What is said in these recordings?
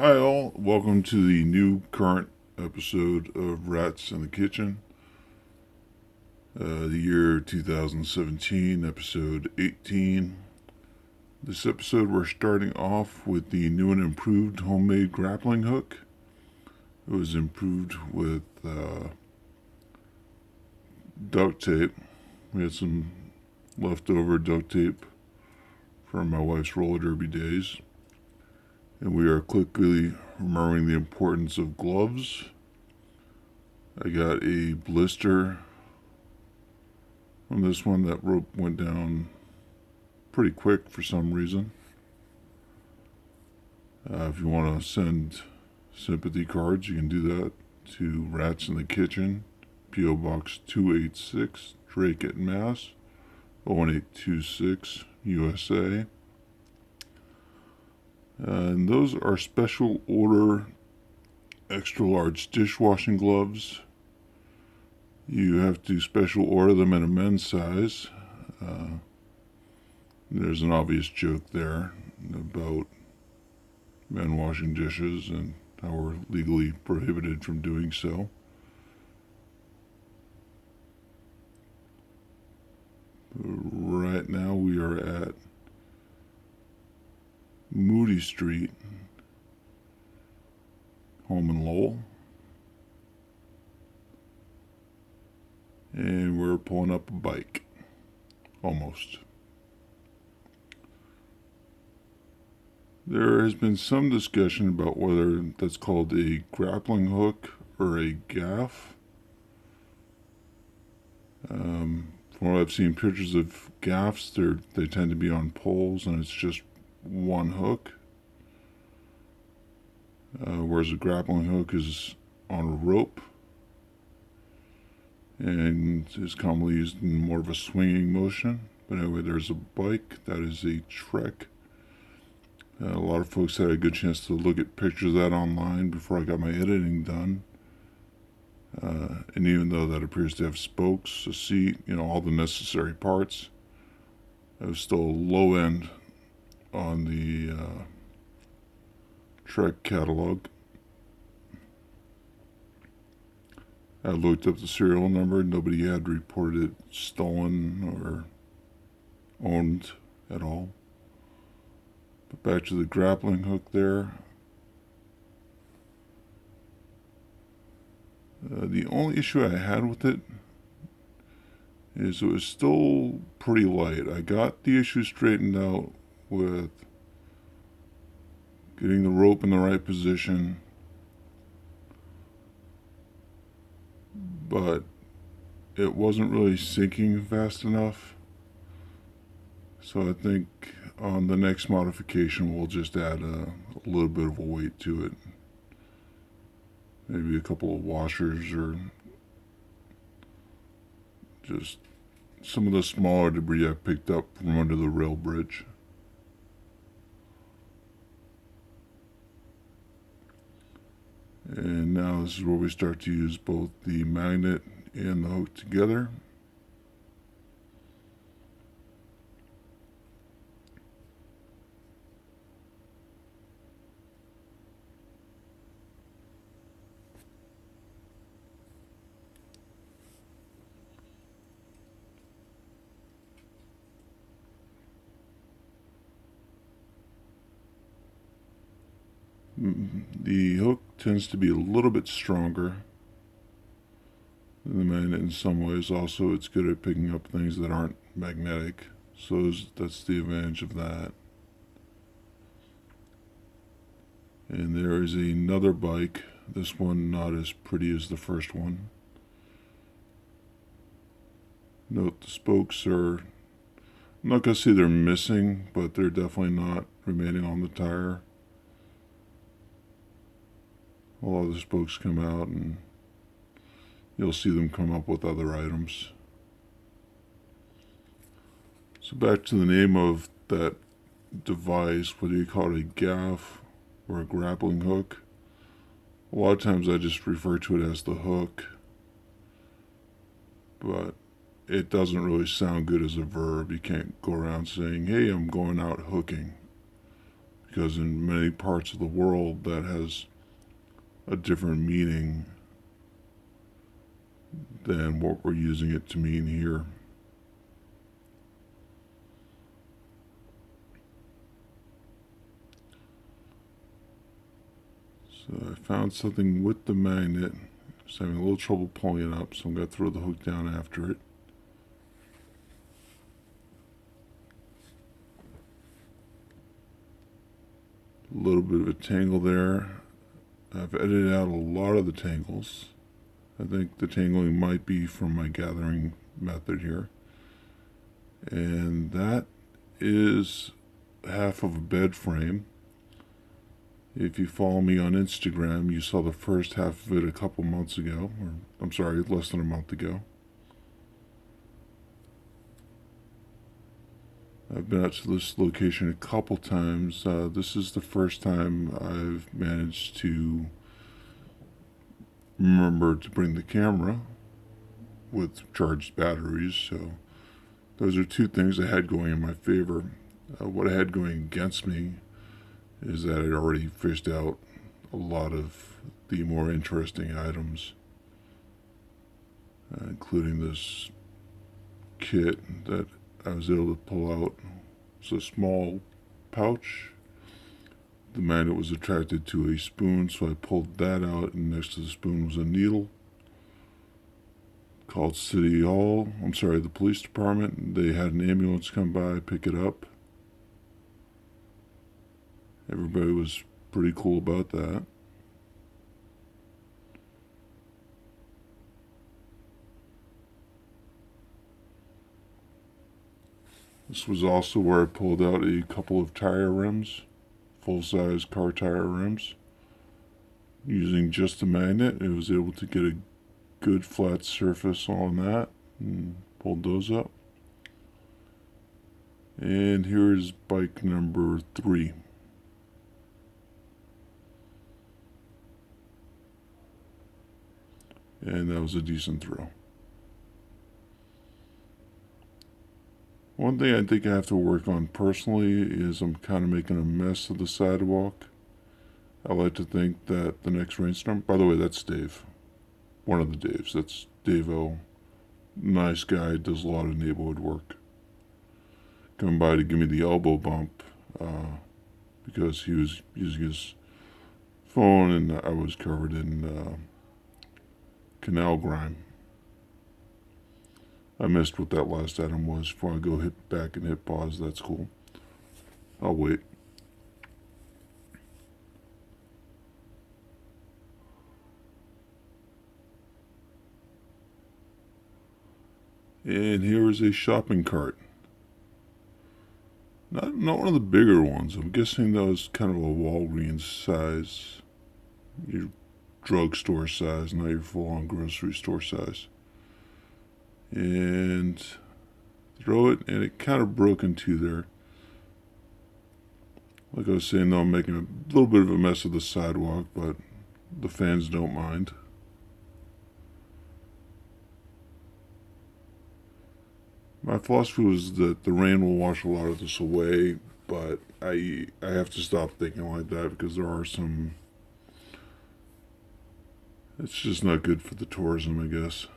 Hi all, welcome to the new current episode of Rats in the Kitchen. The year 2017, episode 18. This episode we're starting off with the new and improved homemade grappling hook. It was improved with duct tape. We had some leftover duct tape from my wife's roller derby days. And we are quickly remembering the importance of gloves. I got a blister on this one. That rope went down pretty quick for some reason. If you want to send sympathy cards, you can do that to Rats in the Kitchen, P.O. Box 286, Drake, Mass. 01826, USA. And those are special order extra large dishwashing gloves. You have to special order them in a men's size. There's an obvious joke there about men washing dishes and how we're legally prohibited from doing so. Right now we are at Moody Street, home in Lowell. And we're pulling up a bike. Almost. There has been some discussion about whether that's called a grappling hook or a gaff. From what I've seen pictures of gaffs, they tend to be on poles and it's just one hook. Whereas a grappling hook is on a rope and is commonly used in more of a swinging motion. But anyway, there's a bike. That is a Trek. A lot of folks had a good chance to look at pictures of that online before I got my editing done. And even though that appears to have spokes, a seat, all the necessary parts, it was still low end on the Trek catalog. I looked up the serial number. Nobody had reported it stolen or owned at all. But back to the grappling hook there. The only issue I had with it is it was still pretty light. I got the issue straightened out with getting the rope in the right position, but it wasn't really sinking fast enough. So I think on the next modification we'll just add a little bit of a weight to it. Maybe a couple of washers or just some of the smaller debris I picked up from under the rail bridge. And now this is where we start to use both the magnet and the hook together. The hook tends to be a little bit stronger than the magnet in some ways. Also, it's good at picking up things that aren't magnetic, so that's the advantage of that. And there is another bike, this one not as pretty as the first one. Note the spokes are, I'm not going to say they're missing, but they're definitely not remaining on the tire. A lot of the spokes come out and you'll see them come up with other items. So back to the name of that device, whether you call it a gaff or a grappling hook. A lot of times I just refer to it as the hook, but it doesn't really sound good as a verb. You can't go around saying, hey, I'm going out hooking, because in many parts of the world that has a different meaning than what we're using it to mean here. So I found something with the magnet. I was having a little trouble pulling it up, so I'm going to throw the hook down after it. A little bit of a tangle there. I've edited out a lot of the tangles. I think the tangling might be from my gathering method here. And that is half of a bed frame. If you follow me on Instagram, you saw the first half of it a couple months ago, or I'm sorry, less than a month ago. I've been out to this location a couple times. This is the first time I've managed to remember to bring the camera with charged batteries, so those are two things I had going in my favor. What I had going against me is that I'd already fished out a lot of the more interesting items, including this kit that I was able to pull out. It's a small pouch. The magnet was attracted to a spoon, so I pulled that out, and next to the spoon was a needle. Called the police department. They had an ambulance come by, pick it up. Everybody was pretty cool about that. This was also where I pulled out a couple of tire rims, full-size car tire rims. Using just a magnet, I was able to get a good flat surface on that and pulled those up. And here's bike number 3. And that was a decent throw. One thing I think I have to work on personally is I'm kind of making a mess of the sidewalk. I like to think that the next rainstorm, by the way, that's Dave. One of the Daves. That's Dave-O. Nice guy, does a lot of neighborhood work. Coming by to give me the elbow bump because he was using his phone and I was covered in canal grime. I missed what that last item was. Before I go hit back and hit pause, that's cool. I'll wait. And here is a shopping cart. Not one of the bigger ones. I'm guessing that was kind of a Walgreens size. Your drugstore size, not your full-on grocery store size. And throw it, and it kind of broke in two there. Like I was saying, though, I'm making a little bit of a mess of the sidewalk, but the fans don't mind. My philosophy was that the rain will wash a lot of this away, but I have to stop thinking like that because there are some... It's just not good for the tourism, I guess.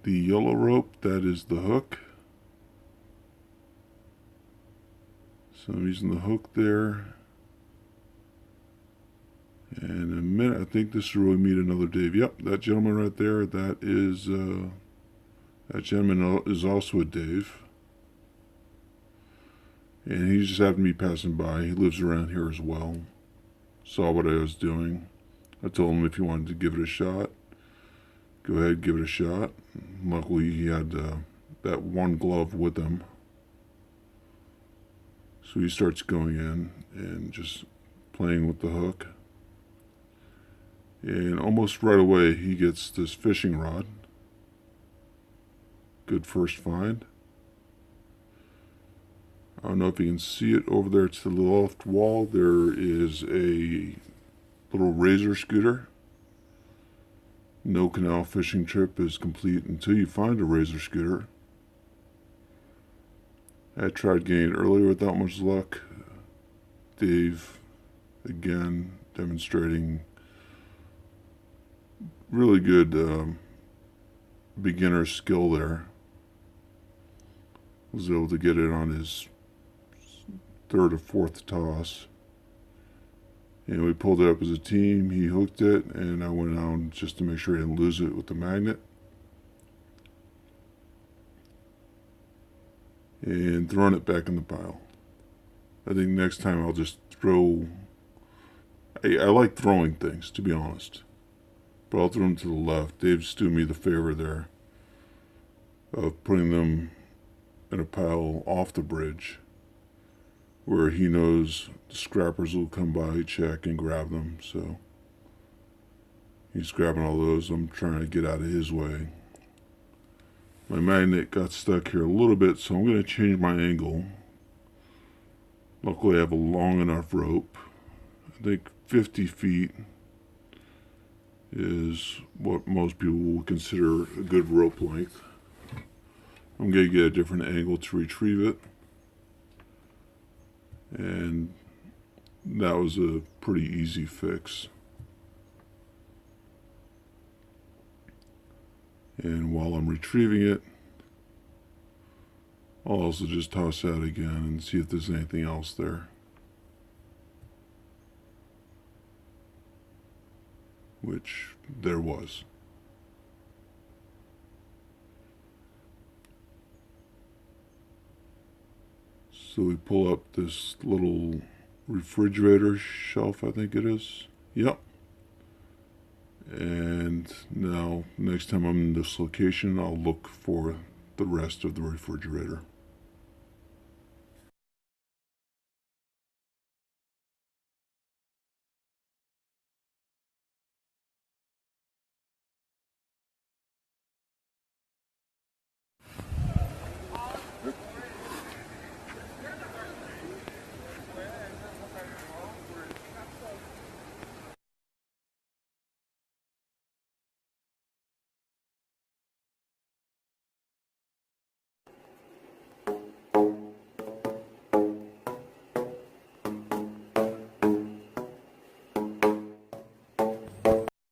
The yellow rope, that is the hook. So I'm using the hook there. And in a minute, I think this is where we meet another Dave. Yep, that gentleman right there, that gentleman is also a Dave. And he just happened to be passing by. He lives around here as well. Saw what I was doing. I told him if he wanted to give it a shot, go ahead, give it a shot. Luckily, he had that one glove with him. So he starts going in and just playing with the hook. And almost right away, he gets this fishing rod. Good first find. I don't know if you can see it over there to the left wall. There is a little razor scooter. No canal fishing trip is complete until you find a razor scooter. I tried getting it earlier without much luck. Dave, again, demonstrating really good beginner skill there. Was able to get it on his third or fourth toss. And we pulled it up as a team. He hooked it, and I went down just to make sure he didn't lose it with the magnet. And throwing it back in the pile. I think next time I'll just throw... I like throwing things, to be honest. But I'll throw them to the left. Dave's doing me the favor there of putting them in a pile off the bridge, where he knows the scrappers will come by, check, and grab them. So he's grabbing all those. I'm trying to get out of his way. My magnet got stuck here a little bit, so I'm going to change my angle. Luckily I have a long enough rope. I think 50 feet is what most people will consider a good rope length. I'm going to get a different angle to retrieve it. And that was a pretty easy fix. And while I'm retrieving it, I'll also just toss that again and see if there's anything else there. Which there was. So we pull up this little refrigerator shelf, I think it is. Yep. And now, next time I'm in this location, I'll look for the rest of the refrigerator.